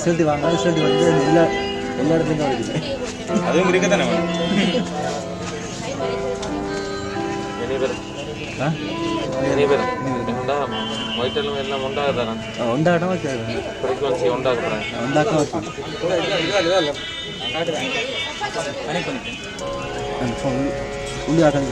Result வாங்க result வந்து எல்லா இடத்துலையும் வருது. அதுவும் இருக்க தானே உண்டாட்டம்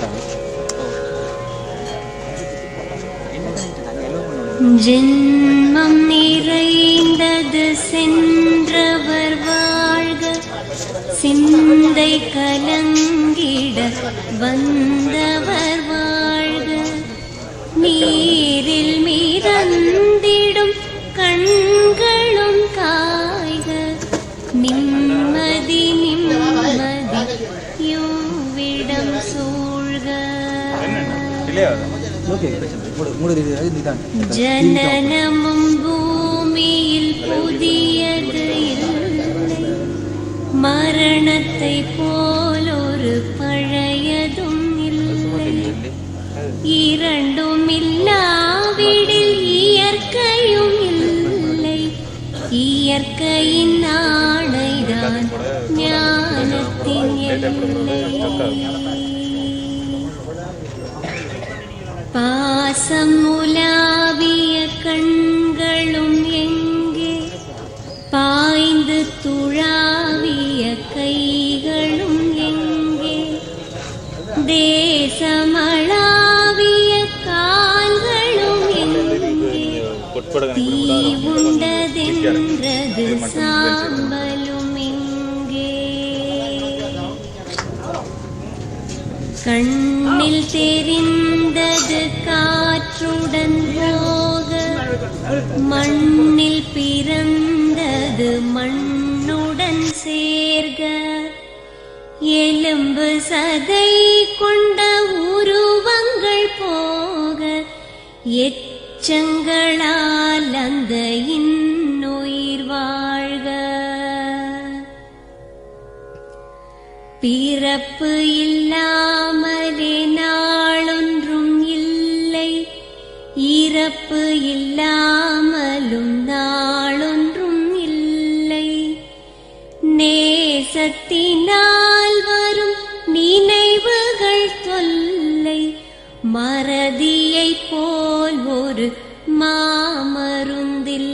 ஜென்மம் நிறைந்தது சென்றவர் வாழ்க, சிந்தை கலங்கிட வந்தவர் வாழ்க, நீரில் மிதந்திடும் கண்களும் காய்க, நிம்மதி நிம்மதி யோவிடம் சூழ்க. ஜனனமும் பூமியில் புதியது இல்லை, மரணத்தை போலொரு பழையதும் இல்லை, இரண்டும் இல்லாவிடில் இயற்கையும் இல்லை, இயற்கையின் ஆணைதான் ஞானத்தின் எல்லை. பாசம் உலாவிய கண்களும் எங்கே, பாய்ந்து துழாவிய கைகளும் எங்கே, தேசமளாவிய கால்களும் எங்கே, தீ உண்டதென்றது சாம்பலும் எங்கே. கண்ணில் தெரிந்தது காற்றுடன் போக, மண்ணில் பிறந்தது மண்ணுடன் சேர்க, எலும்பு சதை கொண்ட உருவங்கள் போக, எச்சங்களால் அந்த இன்னுயிர் வாழ்க. பிறப்பு இல்லாமலே நாளொன்றும் இல்லை, இறப்பு இல்லாமலும் நாளொன்றும் இல்லை, நேசத்தினால் வரும் நினைவுகள் தொல்லை, மறதியை போல் ஒரு மாமருந்தில்லை.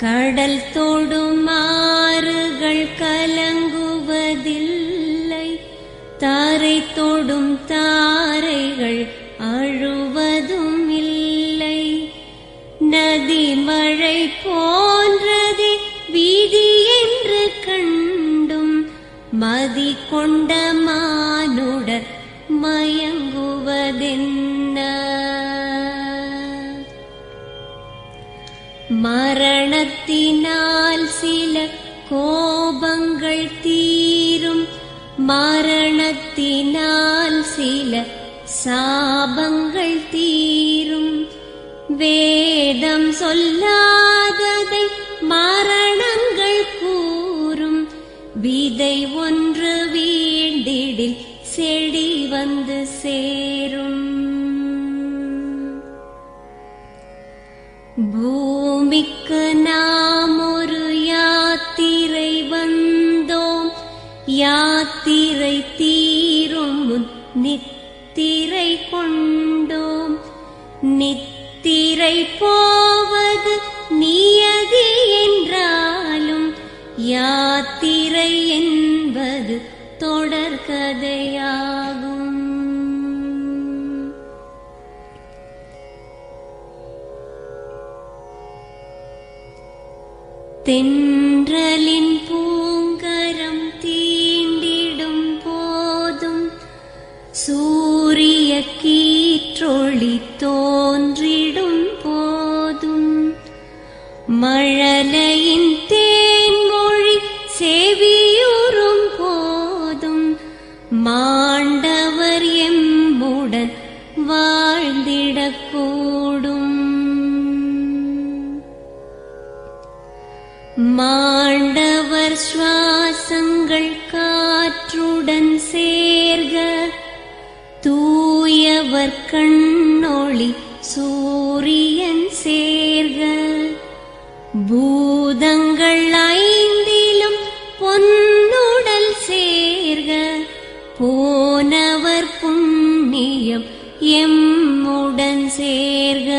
கடல் தொடும் ஆறுகள் கலங்குவதில்லை, தாரை தொடும் தாரைகள் அழுவதும் இல்லை, நதி மழை போன்றதே வீதி என்று கண்டும், மதி கொண்ட மானுடர் மயங்குவதென்ன. மரணத்தினால் சில கோபங்கள் தீரும், மரணத்தினால் சில சாபங்கள் தீரும், வேதம் சொல்லாததை மரணங்கள் கூறும், விதை ஒன்று வீண்டிடில் செடி வந்து சேரும். பூமிக்கு நாம் ஒரு யாத்திரை வந்தோம், யாத்திரை தீரும் முன் நித்திரை கொண்டோம், நித்திரை போவது நியதி என்றாலும், யாத்திரை என்பது தொடர்கதையாகும். தென்றலின் பூங்கரம் தீண்டிடும் போதும், சூரிய கீற்றொளி தோன்றிடும் போதும், மழலையின் தேன்மொழி செவியுறும் போதும், மாண்டவர் எம்முடன் வாழ்ந்திடக்கூடும். மாண்டவர் சுவாசங்கள் காற்றுடன் சேர்க, தூயவர் கண்ணொளி சூரியன் சேர் பூதங்கள் ஐந்திலும் பொன்னுடல் சேர்க, போனவர் புண்ணியம் எம்முடன் சேர்க.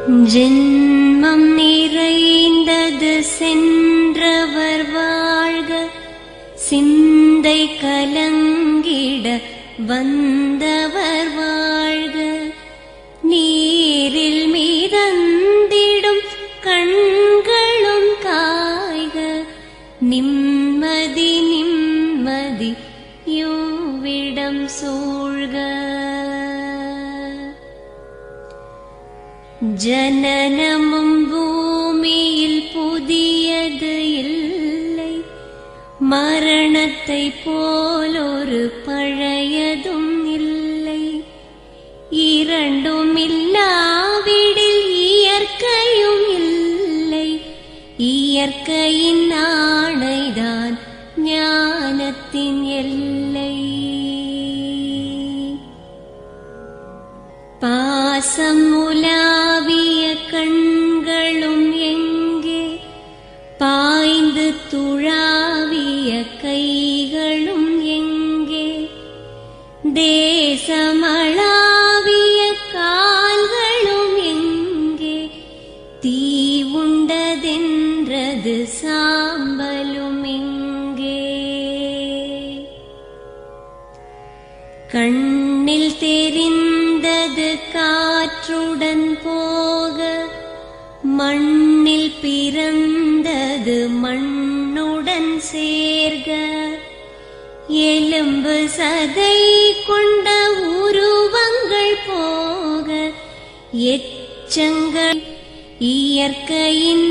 ஜென்மம் நிறைந்தது சென்றவர் வாழ்க, சிந்தை கலங்கிட வந்தவர் வாழ்க, நீரில் மிதந்திடும் கண்களும் காய்க, நிம்மதி நிம்மதி யோவிடம் சூழ்க. ஜனனமும் பூமியில் புதியது இல்லை, மரணத்தை போலொரு பழையதும் இல்லை, இரண்டும் இல்லாவிடில் இயற்கையும் இல்லை, இயற்கையின் ஆணைதான் ஞானத்தின் எல்லை. பாசம் உலாவிய கண்களும் எங்கே, பாய்ந்து துழாவிய கைகளும் எங்கே, தேசமளாவிய கால்களும் எங்கே, தீ உண்டதென்றது சாம்பலும் எங்கே. கண்ணில் தெரிந்தது காற்றுடன் போக, மண்ணில் பிறந்தது மண்ணுடன் சேர்க, எலும்பு சதை கொண்ட உருவங்கள் போக, எச்சங்கள் இயற்கையின்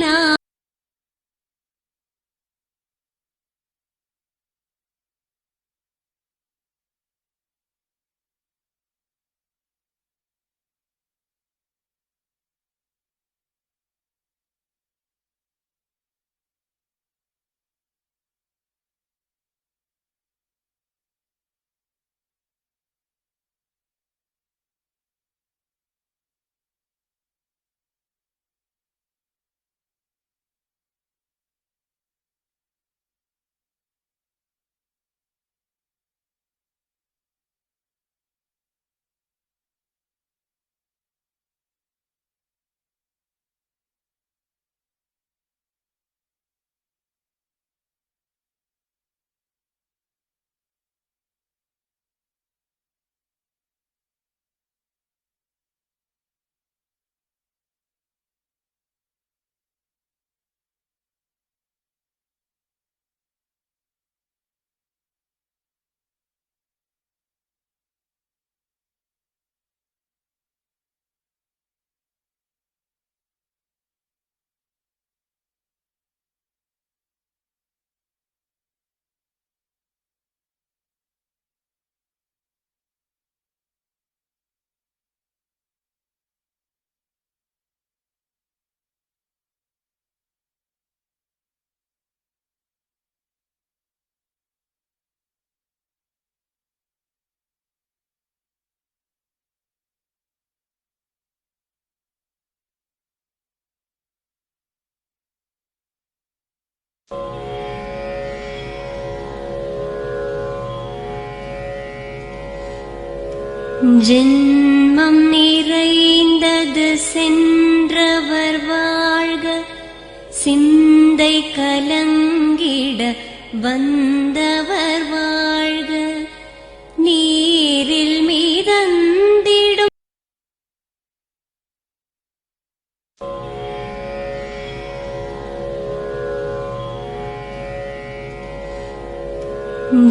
ஜென்மம் நிறைந்தது சென்றவர் வாழ்க, சிந்தை கலங்கிட வந்தவர் வாழ்க, நீரில் மிதந்திடும்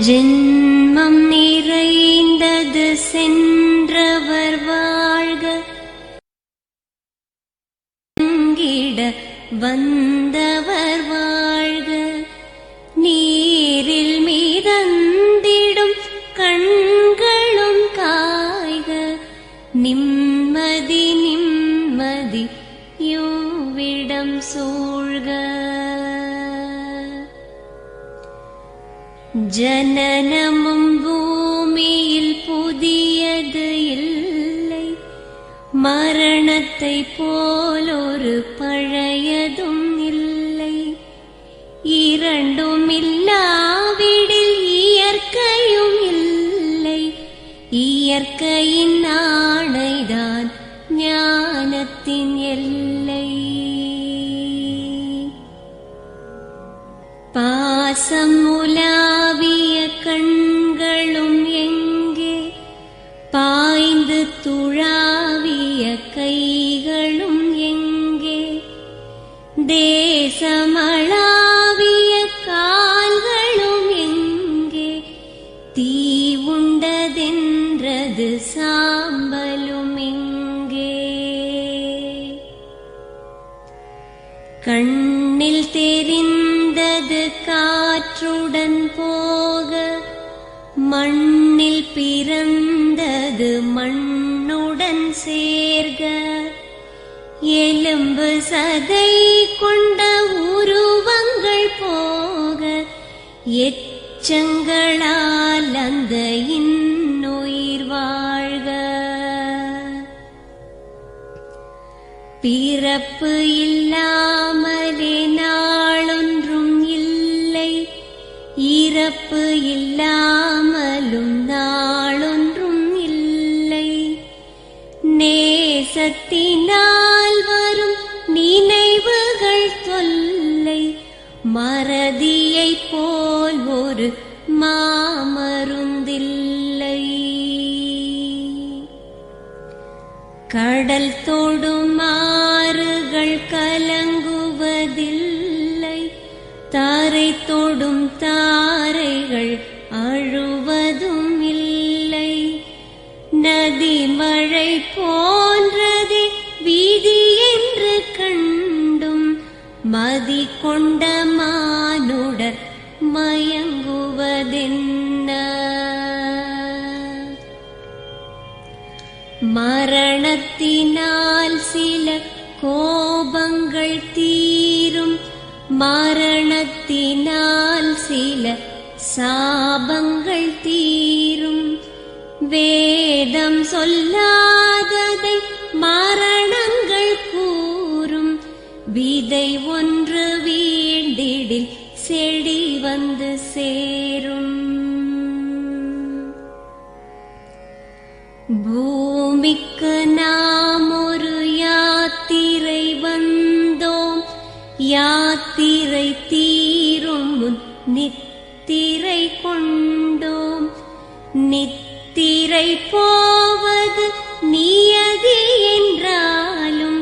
ஜென்மம் நிறைந்தது சென்றவர் வாழ்க, கலங்கிட வந்தவர் வாழ்க, நீரில் மிதந்திடும் கண்களும் காய்க, நிம்மதி நிம்மதி யோவிடம் சூழ்க. ஜனனமும் பூமியில் புதியது இல்லை, மரணத்தை போலொரு பழையதும் இல்லை, இரண்டும் இல்லாவிடில் இயற்கையும் இல்லை, இயற்கையின் ஆணைதான் ஞானத்தின் எல்லை. பாசம் உலாவிய கண்களும் எங்கே, பாய்ந்து துழாவிய கைகளும் எங்கே, தேசமளாவிய கால்களும் எங்கே, தீ உண்டதென்றது சாம்பலும் எங்கே. கண்ணில் தெரிந்தது காற்றுடன் போக, மண்ணில் பிறந்தது மண்ணுடன் சேர்க. எலும்பு சதை கொண்ட உருவங்கள் போக, எச்சங்களால் அந்த இன்னுயிர் வாழ்க. பிறப்பு இல்லாமலே நாளொன்றும் இல்லை, இறப்பு இல்லாமலும் நாளொன்றும் இல்லை. நேசத்தினால் வரும் நினைவுகள் தொல்லை, மறதியைப் போல் ஒரு மாமருந்தில்லை. கடல் தொடும் ஆறுகள் கலங்குவதில்லை, தாரை தொடும் தாரைகள் அழுவதும் இல்லை. நதி மழை போன்றதே வீதி என்று கண்டும், மதி கொண்ட மானுடர் மயங்குவதென்ன. மரணத்தினால் சில கோபங்கள் தீரும், மரணத்தினால் சில சாபங்கள் தீரும். வேதம் சொல்லாததை மரணங்கள் கூறும், விதை ஒன்று வீண்டிடில் செடி வந்து சேரும். பூமிக்கு நாம் ஒரு யாத்திரை வந்தோம், யாத்திரை தீரும் முன் நித்திரை கொண்டோம். நித்திரை போவது நியதி என்றாலும்,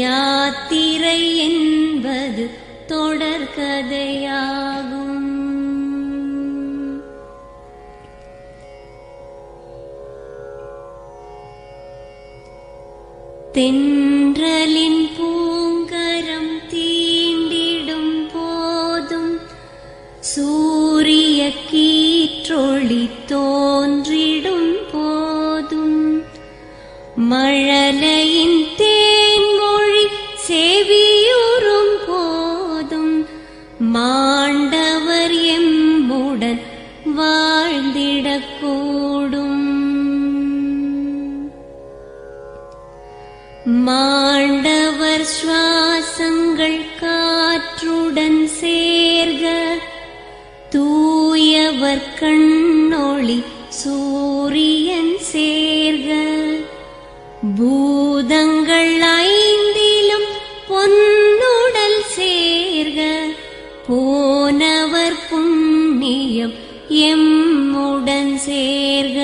யாத்திரை என்பது தொடர்கதையாகும். தென்றலின் பூங்கரம் தீண்டிடும் போதும், சூரிய கீற்றொளி தோன்றிடும் போதும், மழலையின் தேன்மொழி செவியுறும் போதும், மாண்டவர் எம்முடன் வாழ்ந்திடக்கூடும். மாண்டவர் சுவாசங்கள் காற்றுடன் சேர்க, தூயவர் கண்ணொளி சூரியன் சேர்க. பூதங்கள் ஐந்திலும் பொன்னுடல் சேர்க, போனவர் புண்ணியம் எம்முடன் சேர்க.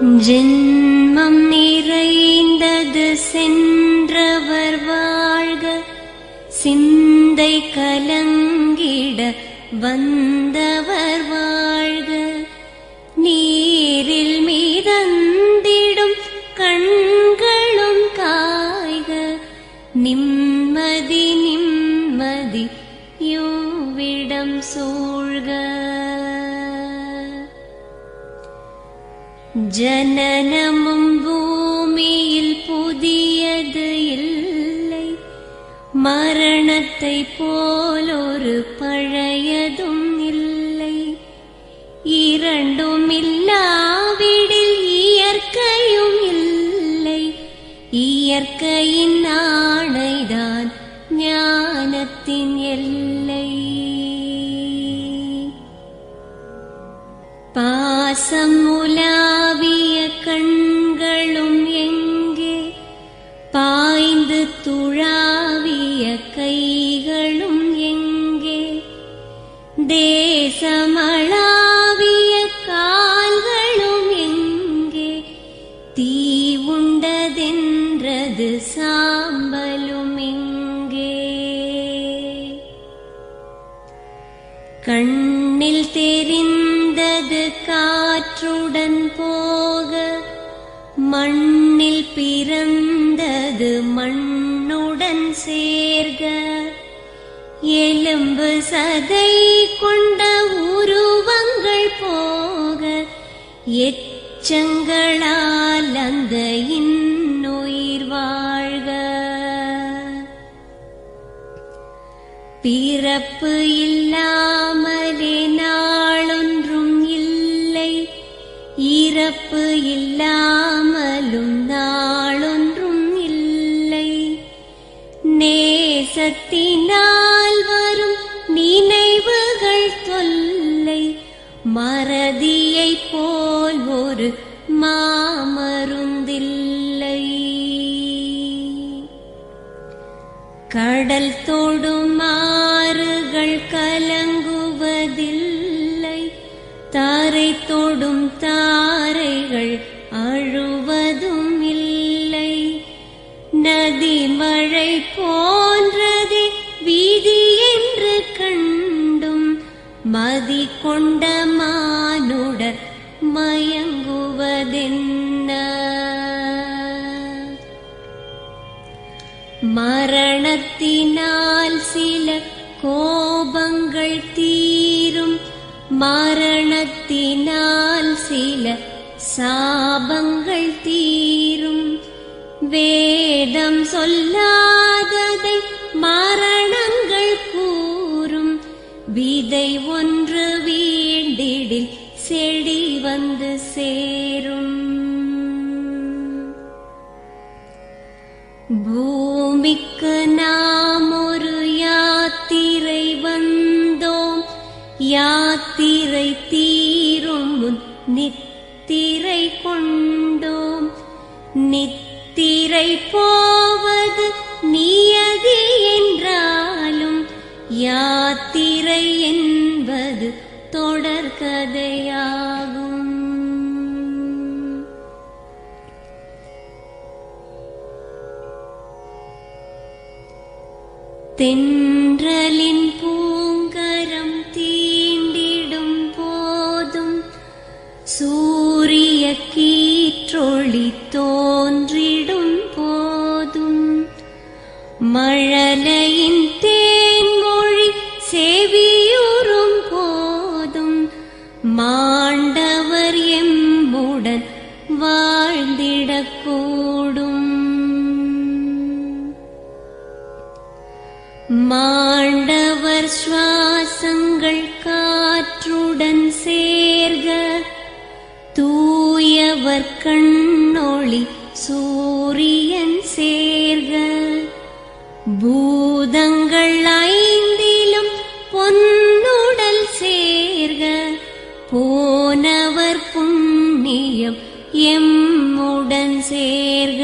ஜென்மம் நிறைந்தது சென்றவர் வாழ்க, சிந்தை கலங்கிட வந்தவர் வாழ்க, நீரில் மிதந்திடும் கண்களும் காய்க, நிம்மதி நிம்மதி யோவிடம் சூழ்க. ஜனனமும் பூமியில் புதியது இல்லை, மரணத்தை போலொரு பழையதும் இல்லை, இரண்டும் இல்லாவிடில் இயற்கையும் இல்லை, இயற்கையின் ஆணைதான் ஞானத்தின் எல்லை. பாசம் உலாவிய கண்களும் எங்கே, பாய்ந்து துழாவிய கைகளும் எங்கே, தேசமளாவிய கால்களும் எங்கே, தீ உண்டதென்றது சாம்பலும் எங்கே. கண்ணில் தெரிந்தது காற்றுடன் போக, மண்ணில் பிறந்தது மண்ணுடன் சேர்க, எலும்பு சதை கொண்ட உருவங்கள் போக, எச்சங்களால் அந்த இன்னுயிர் வாழ்க. பிறப்பு இல்லாமலே நாளொன்றும் இல்லை, இறப்பு இல்லாமலும் நாளொன்றும் இல்லை, நேசத்தினால் வரும் நினைவுகள் தொல்லை, மறதியைப் போல் ஒரு மாமருந்தில்லை. கடல் தொடும் ஆறுகள் கலங்குவதில்லை, தாரை தொடும் தாரைகள் அழுவதும் இல்லை, நதி மழை போன்றதே வீதி என்று கண்டும் மதி கொண்ட மானுடர் மயங்குவதென்ன. மரணத்தினால் சில கோபங்கள் தீரும், மரணத்தினால் சில சாபங்கள் தீரும், வேதம் சொல்லாததை மரணங்கள் கூறும், விதை ஒன்று வீண்டிடில் செடி வந்து சேரும். பூமிக்கு நாம் ஒரு யாத்திரை வந்தோம், யாத்திரை தீரும் முன் நித்திரை கொண்டோம், நித்திரை போவது நியதி என்றாலும், யாத்திரை என்பது தொடர்கதையாகும். தென்றலின் பூங்கரம் தீண்டிடும் போதும், சூரிய கீற்றொளி தோன்றிடும் போதும், மழலையின் தேன்மொழி செவியுறும் போதும், மாண்டவர் எம்முடன் வாழ்ந்திடக்கூடும். மாண்டவர் சுவாசங்கள் காற்றுடன் சேர்க, தூயவர் கண்ணொளி சூரியன் சேர்க, பூதங்கள் ஐந்திலும் பொன்னுடல் சேர்க, போனவர் புண்ணியம் எம்முடன் சேர்க.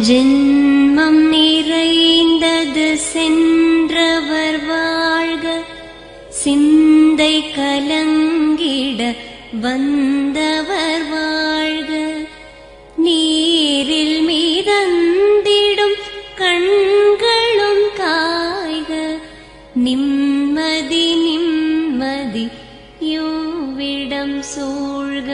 ஜென்மம் நிறைந்தது சென்றவர் வாழ்க, சிந்தை கலங்கிட வந்தவர் வாழ்க. நீரில் மிதந்திடும் கண்களும் காய்க, நிம்மதி நிம்மதி யோவிடம் சூழ்க.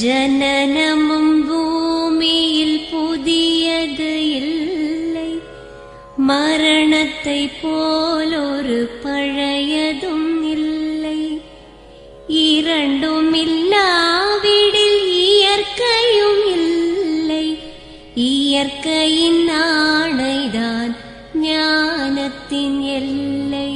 ஜனனமும் பூமியில் புதியது இல்லை, மரணத்தை போலொரு பழையதும் இல்லை. இரண்டும் இல்லாவிடில் இயற்கையும் இல்லை, இயற்கையின் ஆணைதான் ஞானத்தின் எல்லை.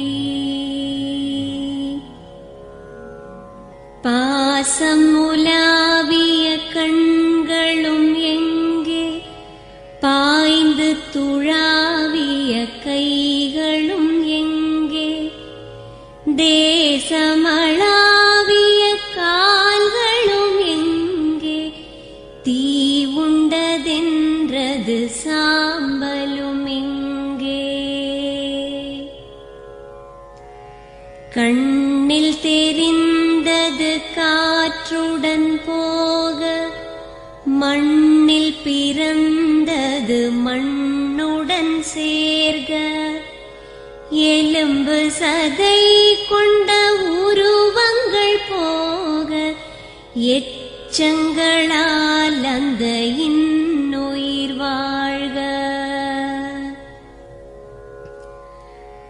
பாசம் உலாவிய கண்களும் எங்கே, பாய்ந்து துழாவிய கைகளும் எங்கே, தேசமளாவிய கால்களும் எங்கே, தீ உண்டதென்றது சாம்பலும் எங்கே. கண்ணில் தெரிந்தது காற்றுடன் போக, மண்ணில் பிறந்தது மண்ணுடன் சேர்க. எலும்பு சதை கொண்ட உருவங்கள் போக, எச்சங்களால் அந்த இன்னுயிர் வாழ்க.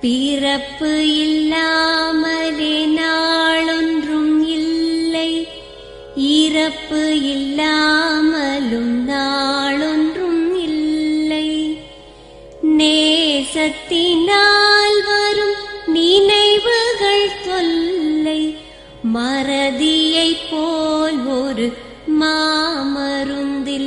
பிறப்பு இல்லாமலே நாளொன்றும் இல்லை, இறப்பு இல்லாமலும் நாளொன்றும் இல்லை. நேசத்தினால் வரும் நினைவுகள் தொல்லை, மறதியைப் போல் ஒரு மாமருந்தில்லை.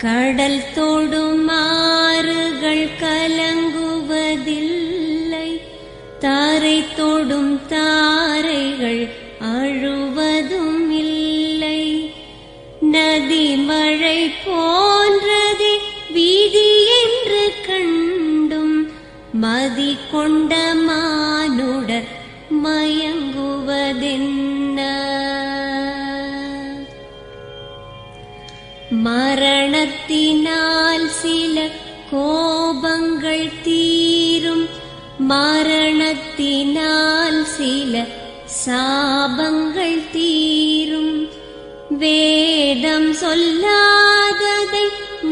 கடல் தொடும் ஆறுகள் கலங்குவதில்லை, தாரை தொடும் தாரைகள் அழுவதும் இல்லை. நதி மழை போன்றதே வீதி என்று கண்டும், மதி கொண்ட மானுடர் மயங்குவதென்ன? மரணத்தினால் சில கோபங்கள் தீரும், மரணத்தினால் சில சாபங்கள் தீரும். வேதம் சொல்லாததை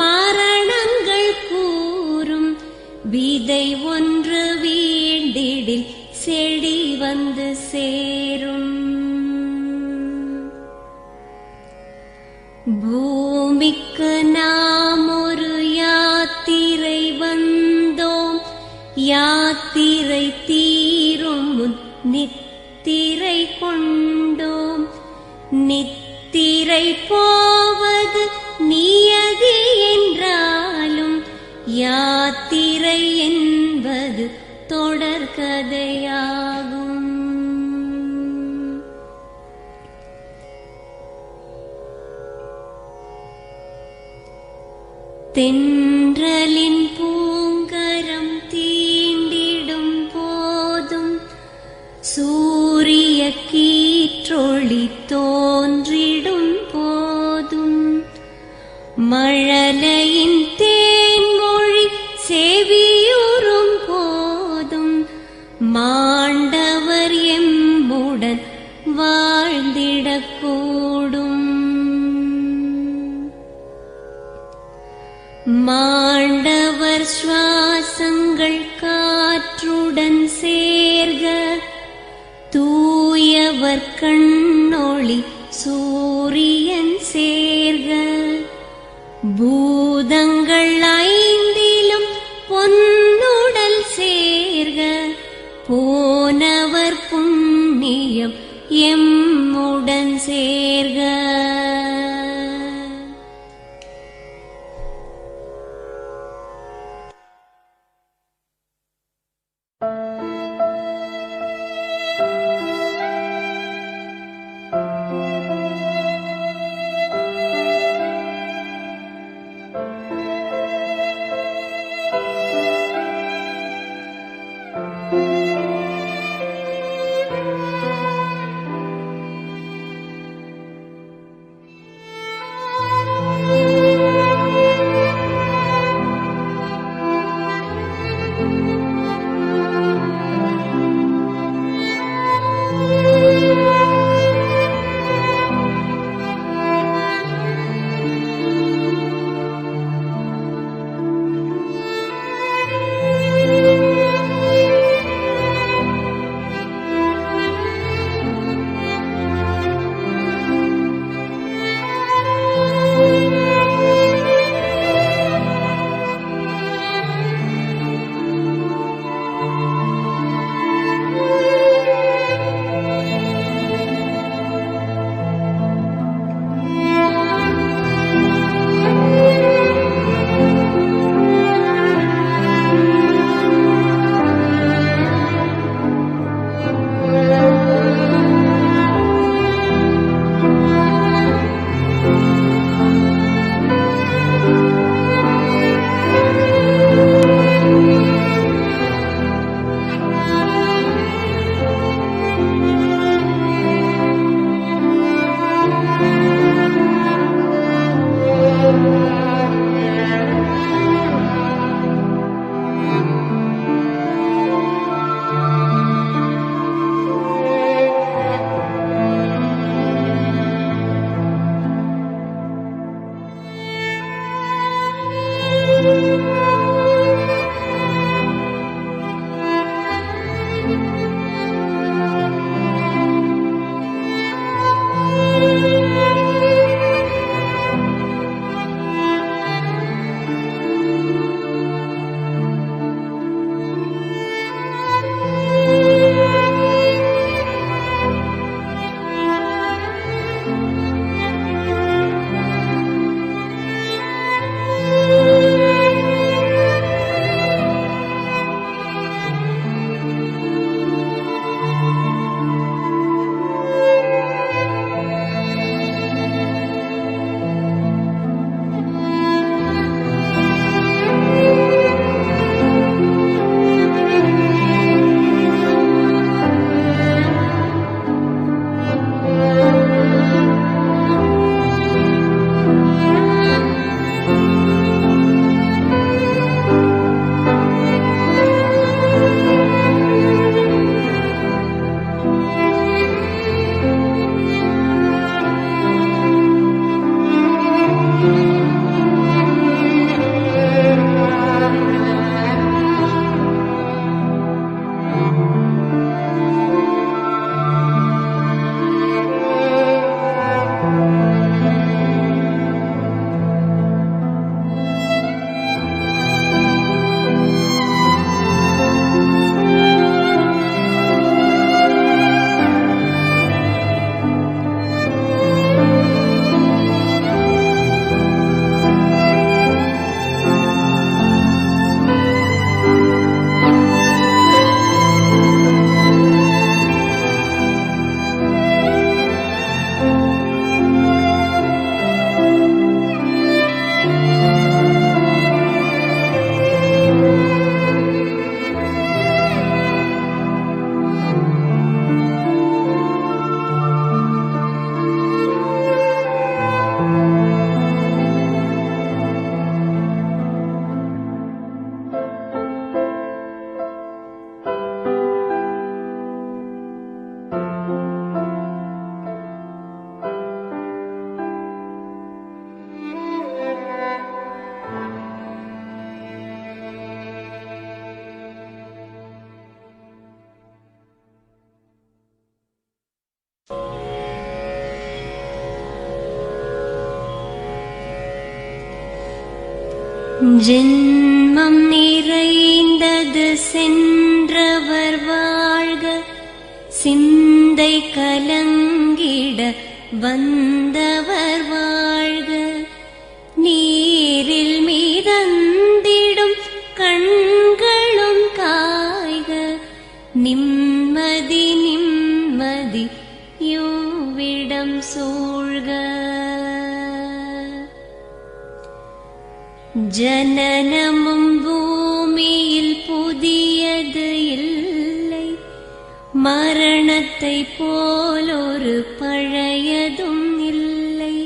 மரணங்கள் கூறும். விதை ஒன்று வீண்டிடில் செடி வந்து சேரும். பூமிக்கு நாம் ஒரு யாத்திரை வந்தோம். யாத்திரை தீரும் முன் நித்திரை கொண்டோம். நித்திரை போவது நியதி என்றாலும் யாத்திரை என்பது தொடர்கதையாகும். தென்றலின் பூங்கரம் தீண்டிடும் போதும் சூரிய கீற்றொளி தோன்றிடும் போதும் மழலையின் தேன்மொழி செவியுறும் போதும் மாண்டவர் எம்முடன் வாழ்ந்திடக்கூடும். மாண்டவர் சுவாசங்கள் காற்றுடன் சேர்க, தூயவர் கண்ணொளி சூரியன் சேர்க. பூதங்கள் ஐந்திலும் பொன்னுடல் சேர்க, போனவர் புண்ணியம் எம்முடன் சேர்க. ஜென்மம் நிறைந்தது சென்றவர் வாழ்க, சிந்தை கலங்கிட வந்தவர் வாழ்க, நீரில் மிதந்திடும் கண்களும் காய்க, நிம்மதி நிம்மதி யோவிடம் சூழ்க. ஜனனமும் பூமியில் புதியது இல்லை, மரணத்தை போலொரு பழையதும் இல்லை,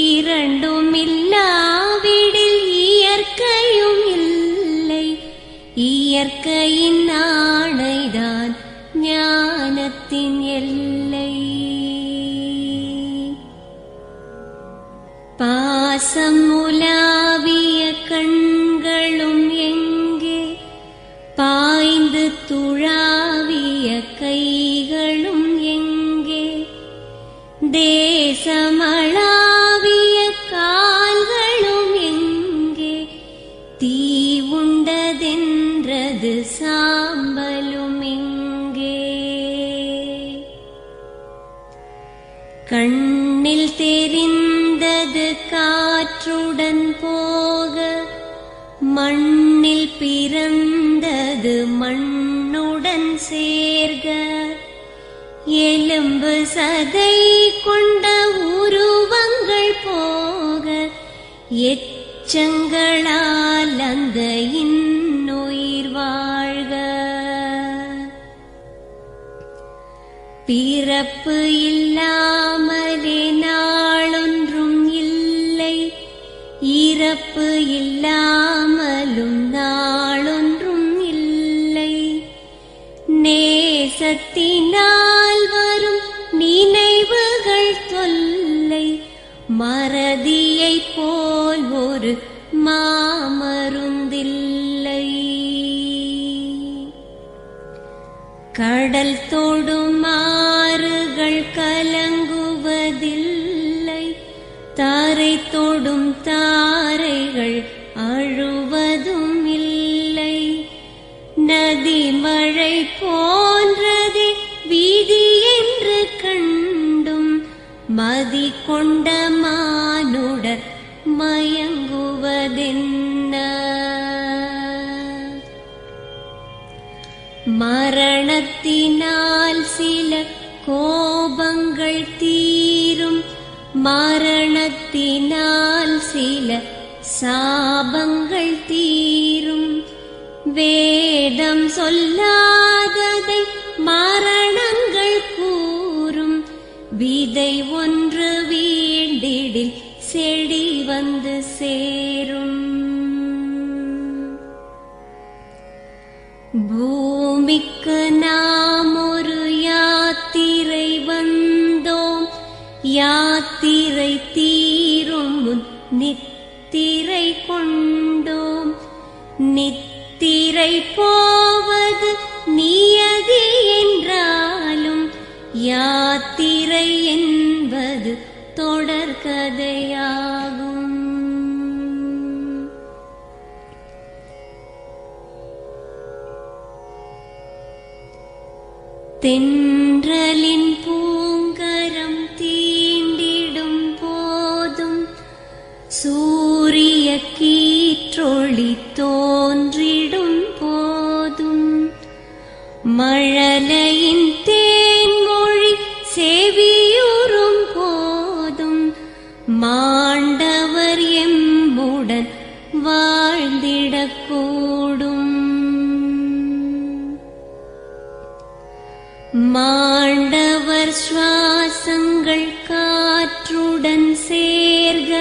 இரண்டும் இல்லாவிடில் இயற்கையும் இல்லை, இயற்கையின் ஆணைதான் ஞானத்தின் எல்லை. பாசம் உலாவிய கண்களும் எங்கே, பாய்ந்து துழாவிய கைகளும் எங்கே, தேசமளாவிய கால்களும் எங்கே, தீ உண்டதென்றது சாம்பலும் எங்கே. கண்ணில் தெரிந்தது காற்றுடன் போக, மண்ணில் பிறந்தது மண்ணுடன் சேர்க, எலும்பு சதை கொண்ட உருவங்கள் போக, எச்சங்களால் அந்த இன்னுயிர் வாழ்க. பிறப்பு இல்லாமலே நாளொன்றும் இல்லை, இறப்பு இல்லாமலும் நாளொன்றும் இல்லை, நேசத்தினால் வரும் நினைவுகள் தொல்லை, மறதியைப் போல் ஒரு மாமருந்தில்லை. கடல் தொடும் ஆறுகள் கலங்குவதில்லை, தாரை தொடும் தாரைகள் அழுவதும் இல்லை, நதி மழை போன்றதே வீதி என்று கண்டும், மதி கொண்ட மானுடர் மயங்குவதென்ன. மரணத்தினால் சில கோபங்கள் தீரும், மரணத்தினால் சில சாபங்கள் தீரும், வேதம் சொல்லாததை மரணங்கள் கூறும், விதை ஒன்று வீண்டிடில் செடி வந்து சேரும். பூமிக்கு நாம் ஒரு யாத்திரை வந்தோம், யாத்திரை தீரும் முன் நித்திரை கொண்டோம், நித்திரை போவது நியதி என்றாலும், யாத்திரை என்பது தொடர்கதையாகும். தென்றலின் பூங்கரம் தீண்டிடும் போதும், சூரிய கீற்றொளி தோன்றிடும் போதும், மழலையின் தேன்மொழி செவியுறும் போதும், மாண்டவர் எம்முடன் வாழ்ந்திடக்கூடும். மாண்டவர் சுவாசங்கள் காற்றுடன் சேர்க,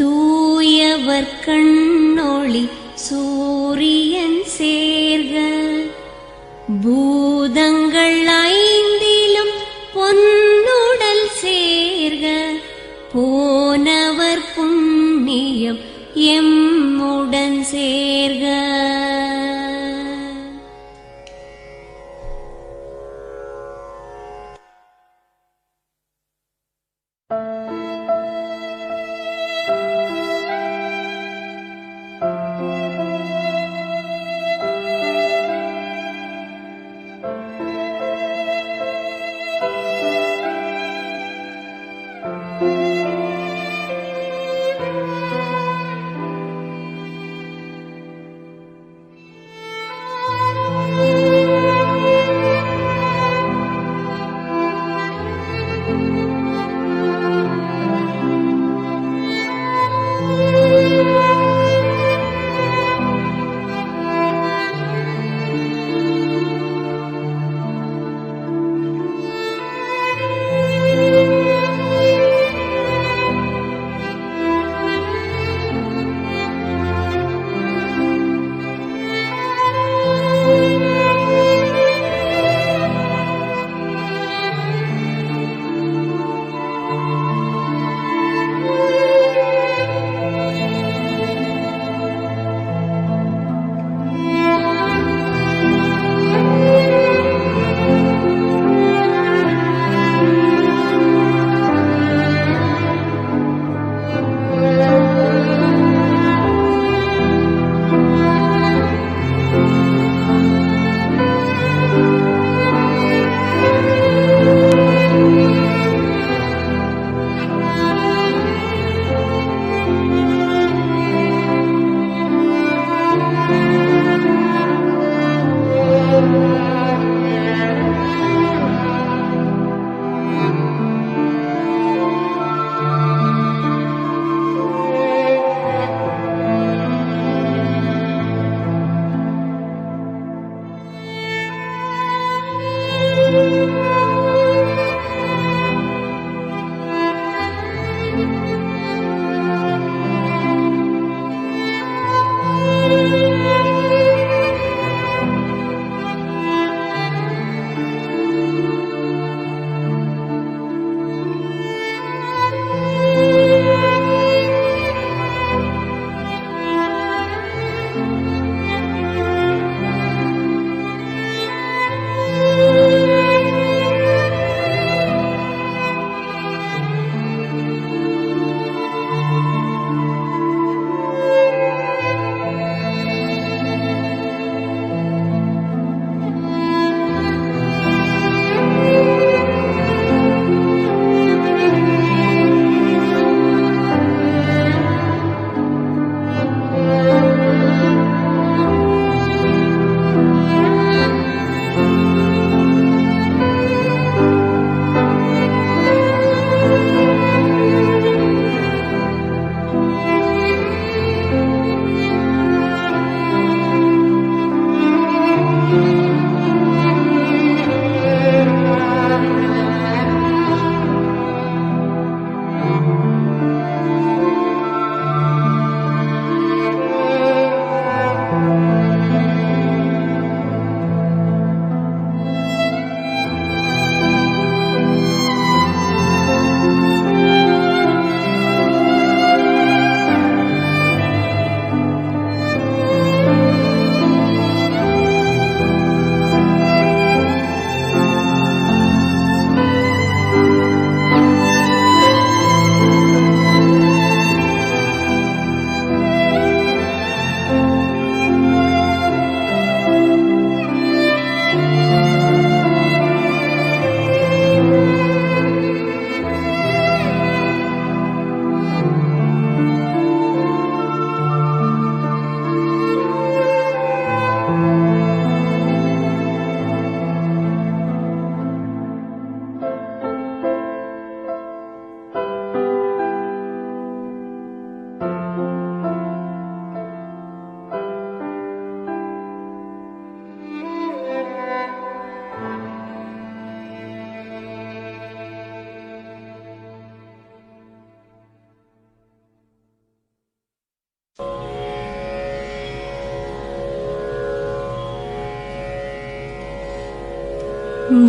தூயவர் கண்ணொளி சூரியன் சேர்க, பூதங்கள் ஐந்திலும் பொன்னுடல் சேர்க, போனவர் புண்ணியம் எம்முடன் சேர்க.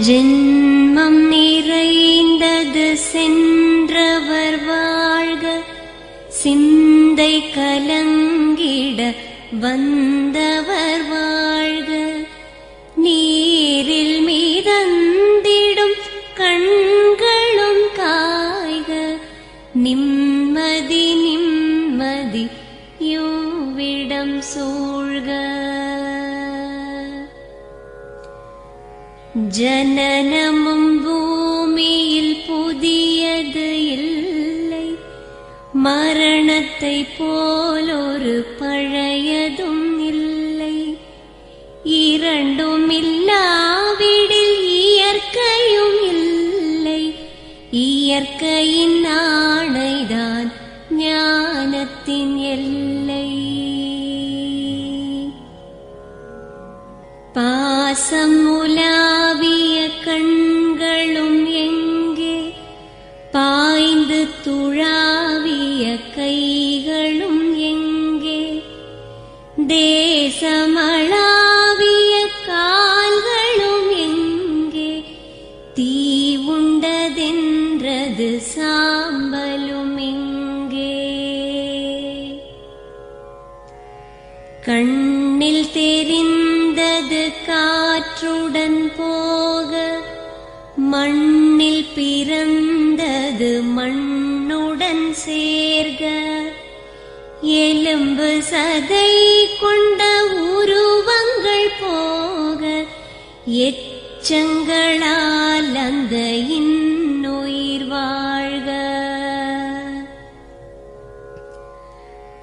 ஜென்மம் நிறைந்தது சென்றவர் வாழ்க, சிந்தை கலங்கிட வந்தவர் வாழ்க. நீரில் மிதந்திடும் கண்களும் காய்க, நிம்மதி நிம்மதி யோவிடம் சூழ்க. ஜனனமும் பூமியில் புதியது இல்லை, மரணத்தை போலொரு பழையதும் இல்லை. இரண்டும் இல்லாவிடில் இயற்கையும் இல்லை, இயற்கையின் ஆணைதான் ஞானத்தின் எல்லை. பாசம் உலாவிய கண்களும் எங்கே, பாய்ந்து துழாவிய கைகளும் எங்கே, தேசமளாவிய கால்களும் எங்கே, தீ உண்டதென்றது சாம்பலும் எங்கே. கண்ணில் தெரிந்தது காற்றுடன் போக, மண்ணில் பிறந்தது மண்ணுடன் சேர்க. எலும்பு சதை கொண்ட உருவங்கள் போக, எச்சங்களால் அந்த இன்னுயிர் வாழ்க.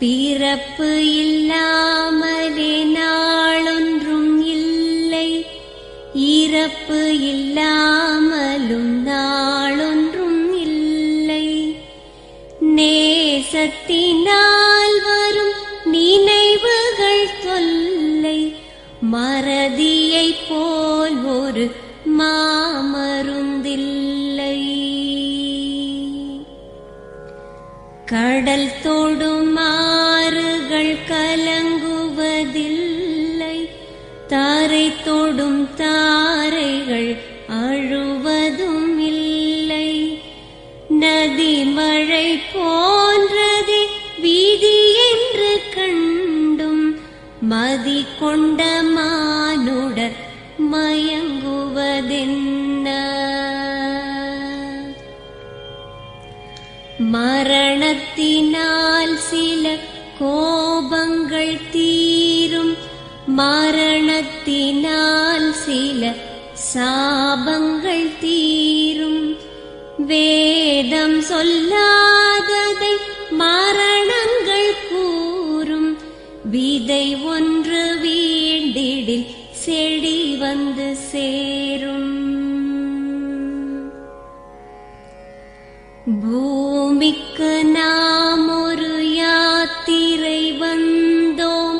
பிறப்பு இல்லாமலே நாளொன்றும் இல்லை, இறப்பு இல்லாமலும் நாளொன்றும் இல்லை. நேசத்தினால் வரும் நினைவுகள் தொல்லை, மறதியைப் போல் ஒரு மாமருந்தில்லை. கடல் தொடும் ஆறுகள் கலங்குவதில்லை, தாரை தொடும் தாரைகள் அழுவதும் இல்லை. நதி மழை போன்றதே வீதி என்று கண்டும் மதி கொண்ட மானுடர் மயங்குவதென்ன? மரணத்தினால் சில கோபங்கள் தீரும், மரணத்தினால் சில சாபங்கள் தீரும். வேதம் சொல்லாததை மரணங்கள் கூறும், விதை ஒன்று வீண்டிடில் செடி வந்து சேரும். பூமிக்கு நாம் ஒரு யாத்திரை வந்தோம்,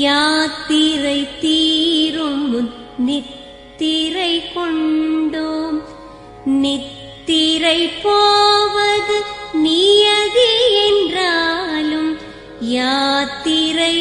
யாத்திரை தீரும் முன் நித்திரை கொண்டோம். நித்திரை போவது நியதி என்றாலும் யாத்திரை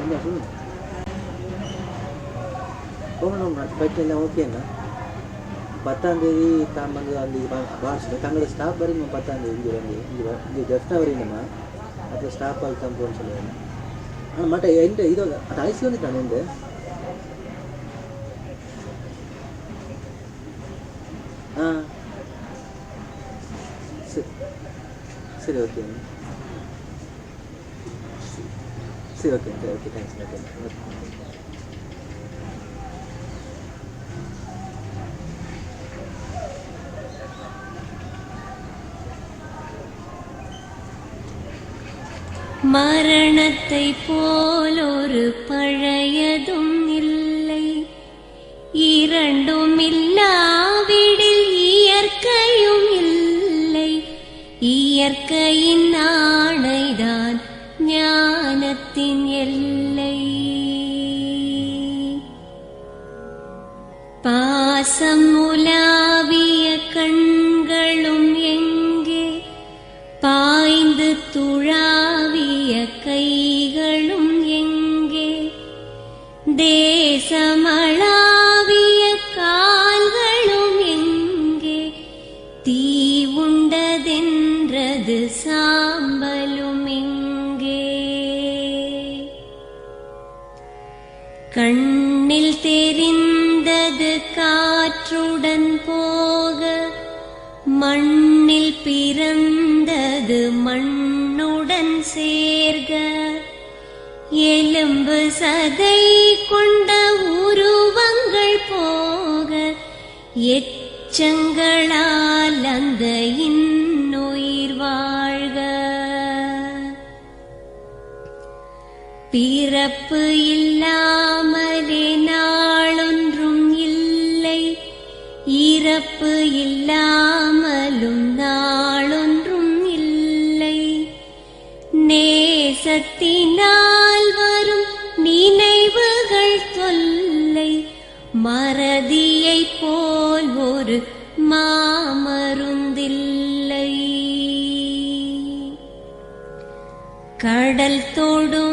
என்ன சொல்லுங்க போகணும் பைக்கில் ஓகேண்ணா 10ஆம் தேதி தான் வந்து அந்த வாட்ஸ்அப் தங்களோட ஸ்டாப் வரைக்கும் 10ஆம் தேதி இங்கே ஜஸ்ட்டாக வரீங்கம்மா அப்போ ஸ்டாப் ஆகி தான் போகணும்னு சொல்லுவாங்க ஆனால் மட்டும் எந்த இதோ அது ஐசி வந்துட்டானே இந்த சரி ஓகே சரி ஓகே சரி ஓகே தேங்க்ஸ் ஓகே மரணத்தை போல் ஒரு பழையதும் இல்லை இரண்டும் இல்லாவிடில் இயற்கையும் இல்லை இயற்கையின் ஆணைதான் ஞானத்தின் எல்லை பாசம் உலாவிய கண்களும் எங்கே பாய்ந்து துழாவிய கைகளும் எங்கே தேசமளாவிய கால்களும் எங்கே தீ உண்டதென்றது சாம்பலும் எங்கே கண்ணில் தெரிந்தது காற்றுடன் போக மண்ணில் பிறந்தது மண்ணுடன் சேர்க எலும்பு சதை கொண்ட உருவங்கள் போக எச்சங்களால் அந்த இன்னுயிர் வாழ்க பிறப்பு இல்லாமலே நாளொன்றும் இல்லை இறப்பு இல்லாமலும் நாளொன்றும் இல்லை நேசத்தினால் வரும் நினைவுகள் தொல்லை மறதியைப் போல் ஒரு மாமருந்தில்லை கடல் தொடும்